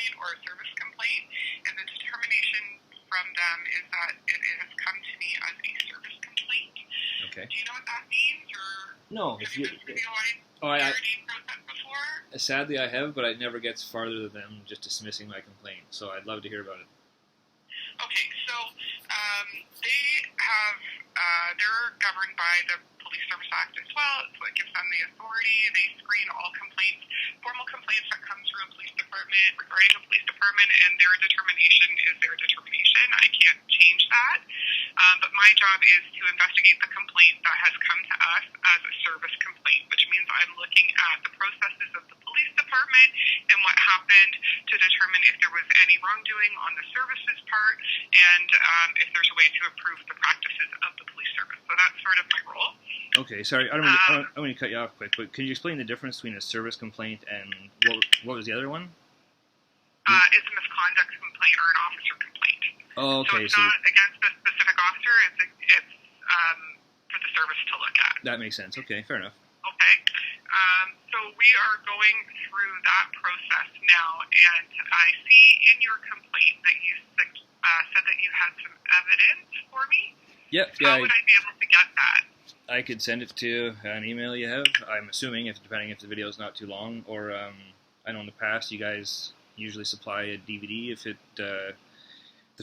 complaint or a service complaint, and the determination from them is that it has come to me as a service complaint. Okay. Do you know what that means, or no, have you been through the I process before? sadly I have, but it never gets farther than them just dismissing my complaint. So I'd love to hear about it. Okay, so they have, they're governed by the Police Service Act as well. It's what gives them the authority. They screen all complaints, formal complaints that come through a police department regarding a police department, and their determination is their determination. I can't change that. But my job is to investigate the complaint that has come to us as a service complaint, which means I'm looking at the processes of the police department and what happened to determine if there was any wrongdoing on the services part and if there's a way to improve the practices of the police service. So that's sort of my role. Okay, sorry, I don't want to cut you off quick, but could you explain the difference between a service complaint and what was the other one? It's a misconduct complaint or an officer complaint. Oh, okay. So it's not against a specific officer, it's for the service to look at. That makes sense. Okay, fair enough. Okay. So we are going through that process now, and I see in your complaint that you said that you had some evidence for me. Yep. How would I be able to get that? I could send it to an email you have. I'm assuming, depending if the video is not too long, or I know in the past you guys usually supply a DVD if the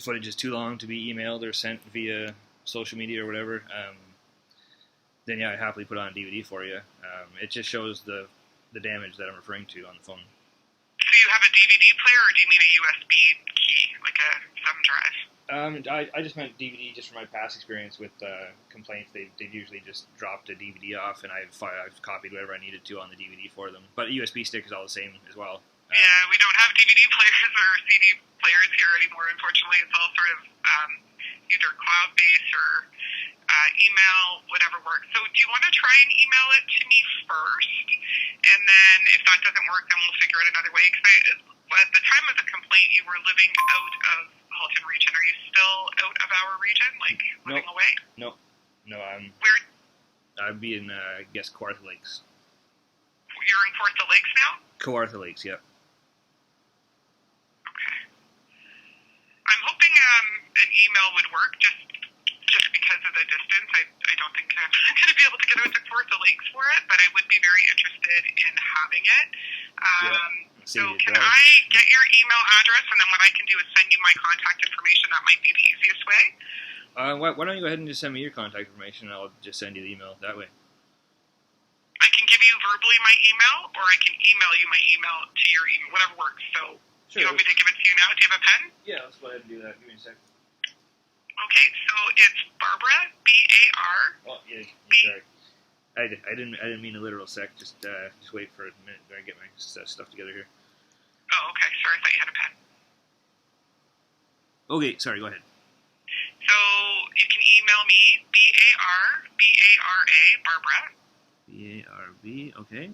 footage is too long to be emailed or sent via social media or whatever. Then yeah, I'd happily put on a DVD for you. It just shows the damage that I'm referring to on the phone. So you have a DVD player, or do you mean a USB key, like a thumb drive? I just meant DVD just from my past experience with complaints. They'd usually just dropped a DVD off, and I've copied whatever I needed to on the DVD for them. But a USB stick is all the same as well. Yeah, we don't have DVD players or CD players here anymore, unfortunately. It's all sort of either cloud-based or email, whatever works. So do you want to try and email it to me first? And then if that doesn't work, then we'll figure out another way. Because at the time of the complaint, you were living out of Halton region. Are you still out of our region, like living away? No, Where? I'd be in, I guess, Kawartha Lakes. You're in Kawartha Lakes now? Kawartha Lakes, yeah. Okay. I'm hoping an email would work, just because of the distance. I don't think I'm going to be able to get out to Kawartha Lakes for it, but I would be very interested in having it. So can I get your email address, and then what I can do is send you my contact information? That might be the easiest way. Why don't you go ahead and just send me your contact information, and I'll just send you the email that way. I can give you verbally my email, or I can email you my email to your email, whatever works. So sure. Do you want me to give it to you now? Do you have a pen? Yeah, let's go ahead and do that. Give me a second. Okay, so it's Barbara, B-A-R. Oh, yeah, sorry. I didn't mean a literal sec. Just wait for a minute. I get my stuff together here. Oh, okay. Sorry, I thought you had a pen. Okay, sorry. Go ahead. So you can email me B-A-R-B-A-R-A, Barbara. B-A-R-B. Okay.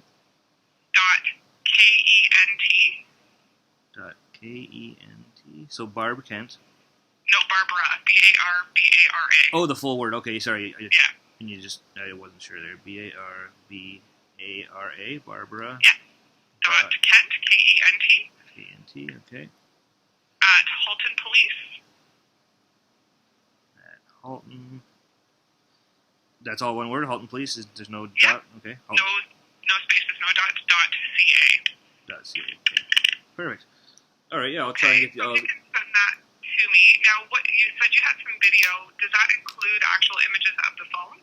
.K-E-N-T. .K-E-N-T. So Barb Kent. No, Barbara. B-A-R-B-A-R-A. Oh, the full word. Okay, sorry. Yeah. And you just, I wasn't sure there. B-A-R-B-A-R-A, Barbara. Yeah. Kent, K-E-N-T. K-E-N-T, okay. At Halton Police. At Halton. That's all one word, Halton Police? There's no Yeah. dot? Okay. No spaces, no dots, .ca. .ca, okay. Perfect. All right, yeah, I'll try and get the... So you can send that to me. Now, what you said you had some video. Does that include actual images of the phone?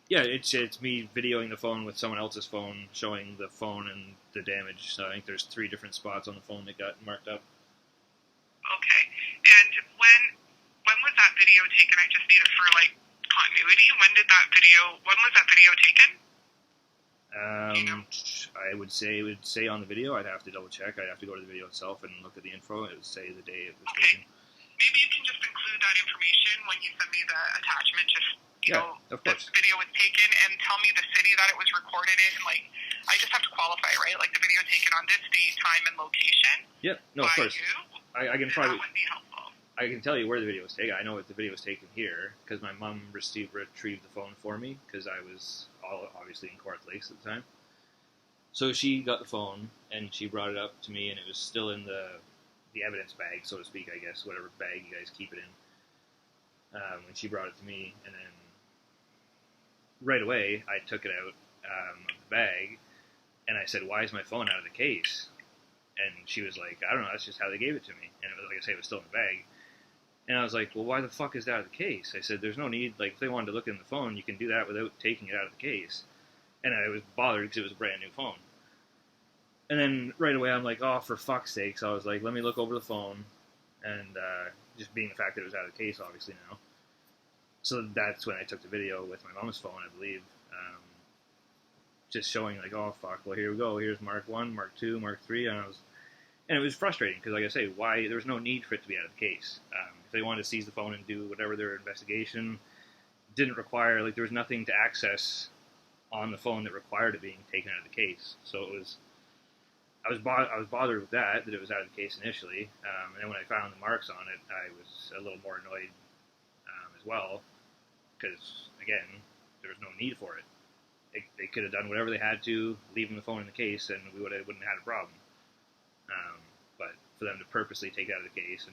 Yeah, it's me videoing the phone with someone else's phone, showing the phone and the damage. So I think there's 3 different spots on the phone that got marked up. Okay. And when was that video taken? I just need it for, like, continuity. When was that video taken? I would say it would say on the video. I'd have to double check. I'd have to go to the video itself and look at the info. It would say the day it was taken. Maybe you can just include that information when you send me the attachment. Just of course. This video was taken, and tell me the city that it was recorded in. Like, I just have to qualify, right? Like the video taken on this date, time, and location. Yep. No, of course. I can probably. That would be helpful. I can tell you where the video was taken. I know that the video was taken here because my mom retrieved the phone for me because I was obviously in Kawartha Lakes at the time. So she got the phone, and she brought it up to me, and it was still in the evidence bag, so to speak, I guess, whatever bag you guys keep it in. When she brought it to me, and then right away, I took it out of the bag, and I said, "Why is my phone out of the case?" And she was like, "I don't know, that's just how they gave it to me." And it was, like I say, it was still in the bag. And I was like, "Well, why the fuck is that out of the case?" I said, "There's no need, like, if they wanted to look in the phone, you can do that without taking it out of the case." And I was bothered because it was a brand new phone. And then right away, I'm like, "Oh, for fuck's sake." So I was like, let me look over the phone. And just being the fact that it was out of the case, obviously, now. So that's when I took the video with my mom's phone, I believe. Just showing, like, oh, fuck, well, here we go. Here's Mark 1, Mark 2, Mark 3. And it was frustrating because, like I say, why? There was no need for it to be out of the case. If they wanted to seize the phone and do whatever their investigation, didn't require, like, there was nothing to access on the phone that required it being taken out of the case. So it was, I was bothered with that it was out of the case initially. And then when I found the marks on it, I was a little more annoyed as well, because, again, there was no need for it. They could have done whatever they had to, leaving the phone in the case, and we wouldn't have had a problem. But for them to purposely take it out of the case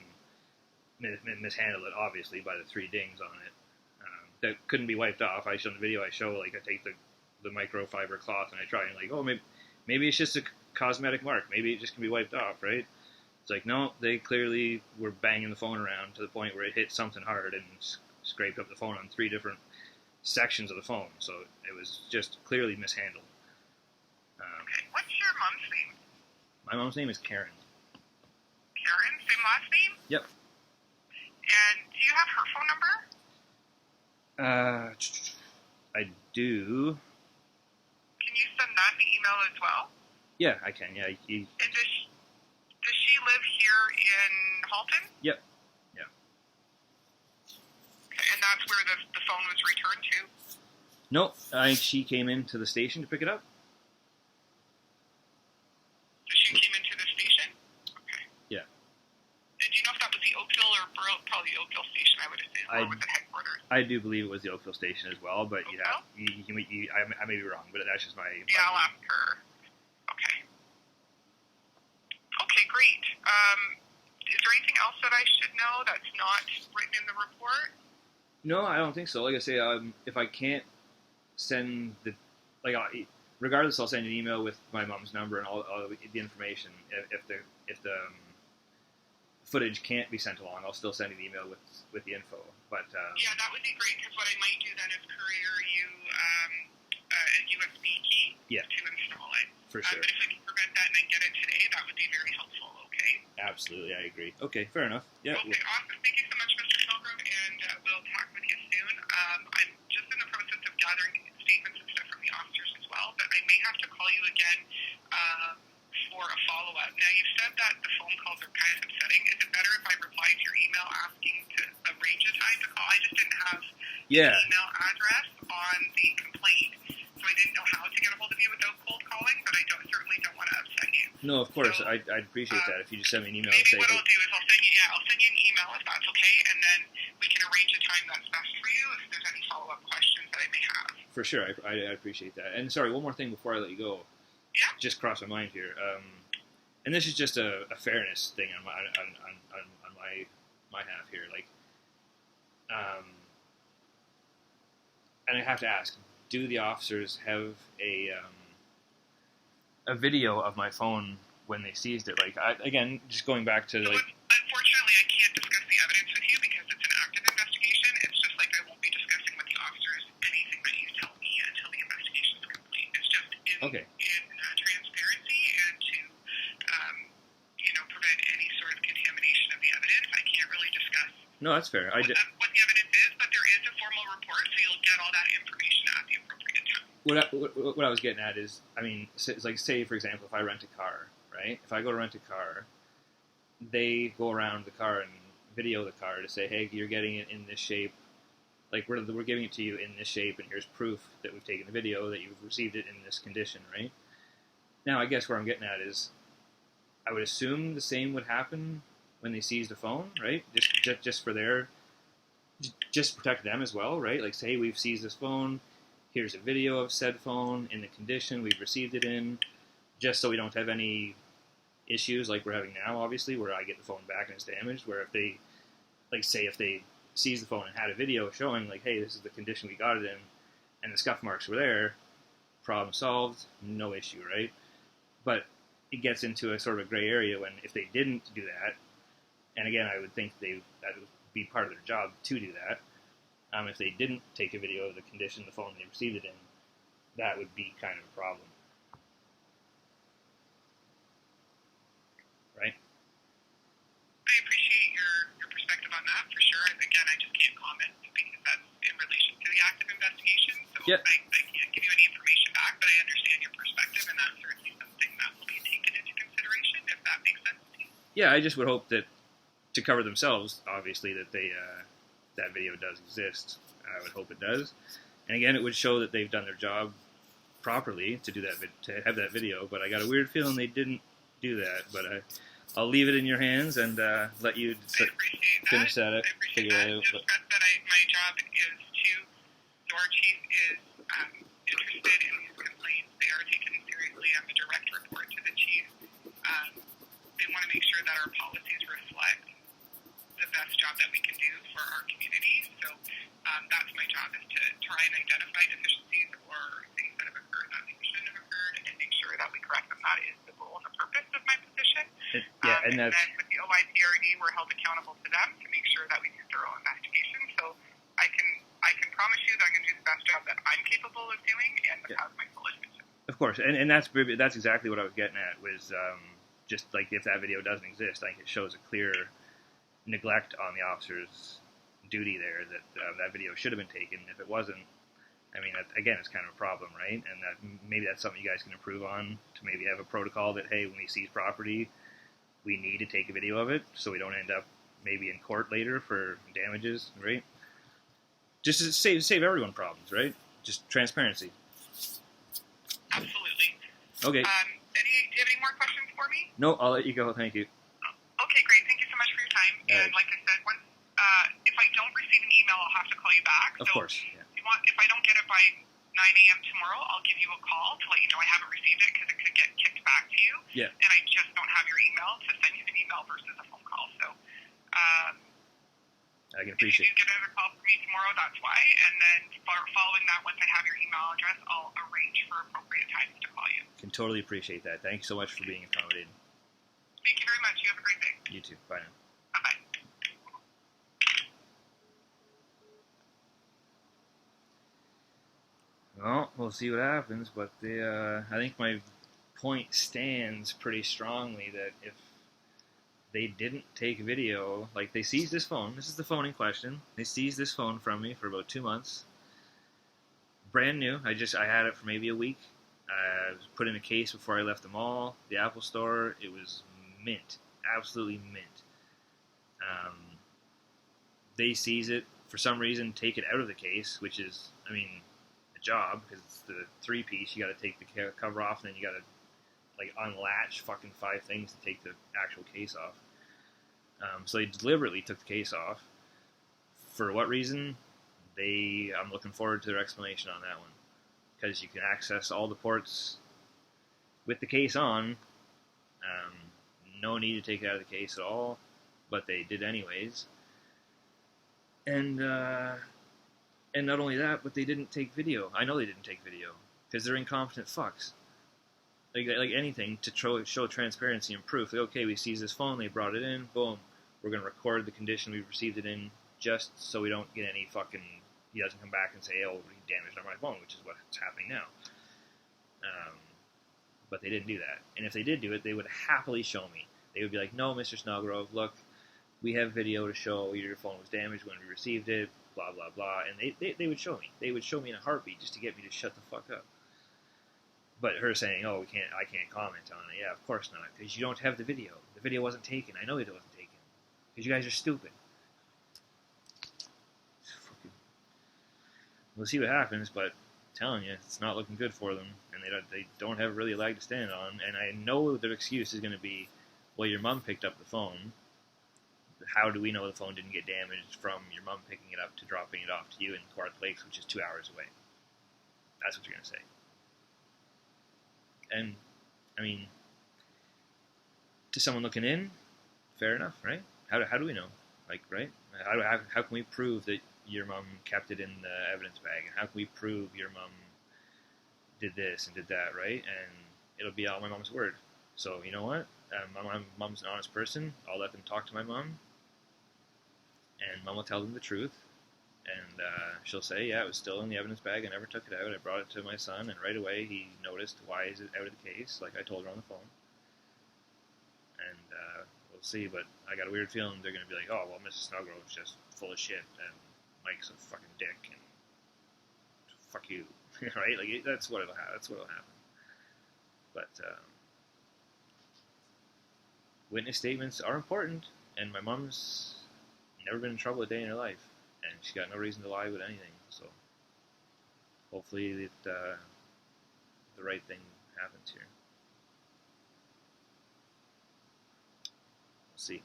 and mishandle it, obviously, by the 3 dings on it, that couldn't be wiped off. I show in the video, I take the microfiber cloth and I try and, like, oh, maybe it's just a cosmetic mark. Maybe it just can be wiped off, right? It's like, no, they clearly were banging the phone around to the point where it hit something hard and scraped up the phone on 3 different sections of the phone. So it was just clearly mishandled. Okay. What's your mom's name? My mom's name is Karen. Karen? Same last name? Yep. And do you have her phone number? I do. Can you send that in the email as well? Yeah, I can. Yeah. And does she live here in Halton? Yep. And that's where the phone was returned to? No, she came into the station to pick it up. So she came into the station? Okay. Yeah. And do you know if that was the Oakville or probably the Oakville station, I would assume, or was it headquarters? I do believe it was the Oakville station as well, but Oakville? I may be wrong, but that's just my... Yeah, I'll ask her. Okay. Okay, great. Is there anything else that I should know that's not written in the report? No, I don't think so. Like I say, if I can't send regardless, I'll send an email with my mom's number and all the information. If the footage can't be sent along, I'll still send an email with the info. But yeah, that would be great, because what I might do then is courier you a USB key to install it. For sure. But if we can prevent that and then get it today, that would be very helpful. Okay. Absolutely, I agree. Okay, fair enough. Yeah. Okay, awesome. Thank you so much, Mr. Pilgrim, and we'll talk with you soon. I'm just in the process of gathering statements and stuff from the officers as well, but I may have to call you again for a follow-up. Now, you've said that the phone calls are kind of upsetting. Is it better if I reply to your email asking to arrange a time to call? I just didn't have the email address on the complaint, so I didn't know how to get a hold of you without cold calling, but I certainly don't want to upset you. No, of course. So, I'd appreciate that if you just send me an email and say... Maybe what I'll do is I'll send you an email if that's okay, and then we can arrange a time that's best for you if there's any follow-up questions that I may have. For sure. I appreciate that. And sorry, one more thing before I let you go. Yeah? Just crossed my mind here. And this is just a fairness thing on my half here. Like, and I have to ask, do the officers have a video of my phone when they seized it? Like, again, just going back to, like... Unfortunately, I can't discuss the evidence with you because it's an active investigation. It's just like I won't be discussing with the officers anything that you tell me until the investigation is complete. It's just in transparency and to, prevent any sort of contamination of the evidence. I can't really discuss No, that's fair. what the evidence is, but there is a formal report, so you'll get all that information at the appropriate time. What I was getting at is, I mean, like, say, for example, if I rent a car, right? If I go to rent a car, they go around the car and video the car to say, hey, you're getting it in this shape. Like, we're giving it to you in this shape, and here's proof that we've taken the video, that you've received it in this condition, right? Now, I guess where I'm getting at is, I would assume the same would happen when they seized a phone, right? Just protect them as well, right? Like, say, hey, we've seized this phone, here's a video of said phone in the condition we've received it in. just so we don't have any issues like we're having now, obviously, where I get the phone back and it's damaged, where if they, like, say if they seized the phone and had a video showing, like, hey, this is the condition we got it in, and the scuff marks were there, problem solved, no issue, right? But it gets into a sort of a gray area when if they didn't do that, and again, I would think that would be part of their job to do that. If they didn't take a video of the condition the phone they received it in, that would be kind of a problem. Right? I appreciate your perspective on that, for sure. And again, I just can't comment because that's in relation to the active investigation, so Yep. I can't give you any information back, but I understand your perspective, and that's certainly something that will be taken into consideration, if that makes sense to you. Yeah, I just would hope that, to cover themselves, obviously, that they that video does exist. I would hope it does. And again, it would show that they've done their job properly to do that, to have that video. But I got a weird feeling they didn't do that. But I'll leave it in your hands and let you finish that up, figure it out. Just that my job is to, so our chief is interested in these complaints. They are taken seriously. I'm a direct report to the chief. They want to make sure that our policies reflect the best job that we can do for our community. So that's my job, is to try and identify deficiencies or things that have occurred that shouldn't have occurred and make sure that we correct them. That is the goal and the purpose of my position. And then with the OIPRD, we're held accountable to them to make sure that we do thorough investigation. So I can promise you that I'm going to do the best job that I'm capable of doing, and that has my full attention. Of course, and that's exactly what I was getting at, was just like if that video doesn't exist, I think it shows a clear neglect on the officer's duty there, that that video should have been taken. If it wasn't, I mean, again, it's kind of a problem, right? And that maybe that's something you guys can improve on, to maybe have a protocol that, hey, when we seize property, we need to take a video of it so we don't end up maybe in court later for damages, right? Just to save everyone problems, right? Just transparency. Absolutely. Okay. Do you have any more questions for me? No, I'll let you go. Thank you. Okay, great. Thank you so much for your time. And like I said, once if I don't receive an email, I'll have to call you back. Of course. Yeah. If I don't get it by 9 a.m. tomorrow, I'll give you a call to let you know I haven't received it, because it could get kicked back to you. Yeah. And I just don't have your email to send you an email versus a phone call. So I can appreciate if you do get another call from me tomorrow, that's why. And then following that, once I have your email address, I'll arrange for appropriate times to call you. Can totally appreciate that. Thank you so much for being accommodated. Thank you very much. You have a great day. You too. Bye now. Bye-bye. Well, we'll see what happens, but I think my point stands pretty strongly that if they didn't take video, like they seized this phone, this is the phone in question, they seized this phone from me for about 2 months, brand new, I had it for maybe a week, I was put in a case before I left the mall, the Apple store, it was mint, absolutely mint. They seize it, for some reason take it out of the case, which is, I mean, job, because it's the 3-piece, you got to take the cover off, and then you got to like unlatch fucking 5 things to take the actual case off. So they deliberately took the case off. For what reason? I'm looking forward to their explanation on that one, because you can access all the ports with the case on. No need to take it out of the case at all, but they did anyways. And not only that, but they didn't take video. I know they didn't take video, because they're incompetent fucks. Like anything to show transparency and proof. Like, okay, we seized this phone, they brought it in, boom, we're going to record the condition we received it in, just so we don't get any fucking, he doesn't come back and say, oh, he damaged my phone, which is what's happening now. But they didn't do that. And if they did do it, they would happily show me. They would be like, no, Mr. Snellgrove, look, we have video to show your phone was damaged when we received it, blah, blah, blah. And they would show me. They would show me in a heartbeat just to get me to shut the fuck up. But her saying, oh, I can't comment on it. Yeah, of course not, because you don't have the video. The video wasn't taken. I know it wasn't taken, because you guys are stupid. We'll see what happens, but I'm telling you, it's not looking good for them, and they don't have really a leg to stand on. And I know their excuse is going to be, well, your mom picked up the phone. How do we know the phone didn't get damaged from your mom picking it up to dropping it off to you in Kawartha Lakes, which is 2 hours away? That's what you're going to say. And I mean, to someone looking in, fair enough, right? How do we know? Like, right? How can we prove that your mom kept it in the evidence bag? And how can we prove your mom did this and did that, right? And it'll be all my mom's word. So, you know what? My mom's an honest person. I'll let them talk to my mom. And mom will tell them the truth. And she'll say, yeah, it was still in the evidence bag. I never took it out. I brought it to my son. And right away he noticed, why is it out of the case? Like I told her on the phone. And we'll see. But I got a weird feeling they're going to be like, oh, well, Mrs. Snowgrove's just full of shit. And Mike's a fucking dick. And fuck you. Right? Like, that's what it'll happen. That's what will happen. But witness statements are important, and my mom's never been in trouble a day in her life, and she's got no reason to lie about anything. So hopefully the right thing happens here. We'll see.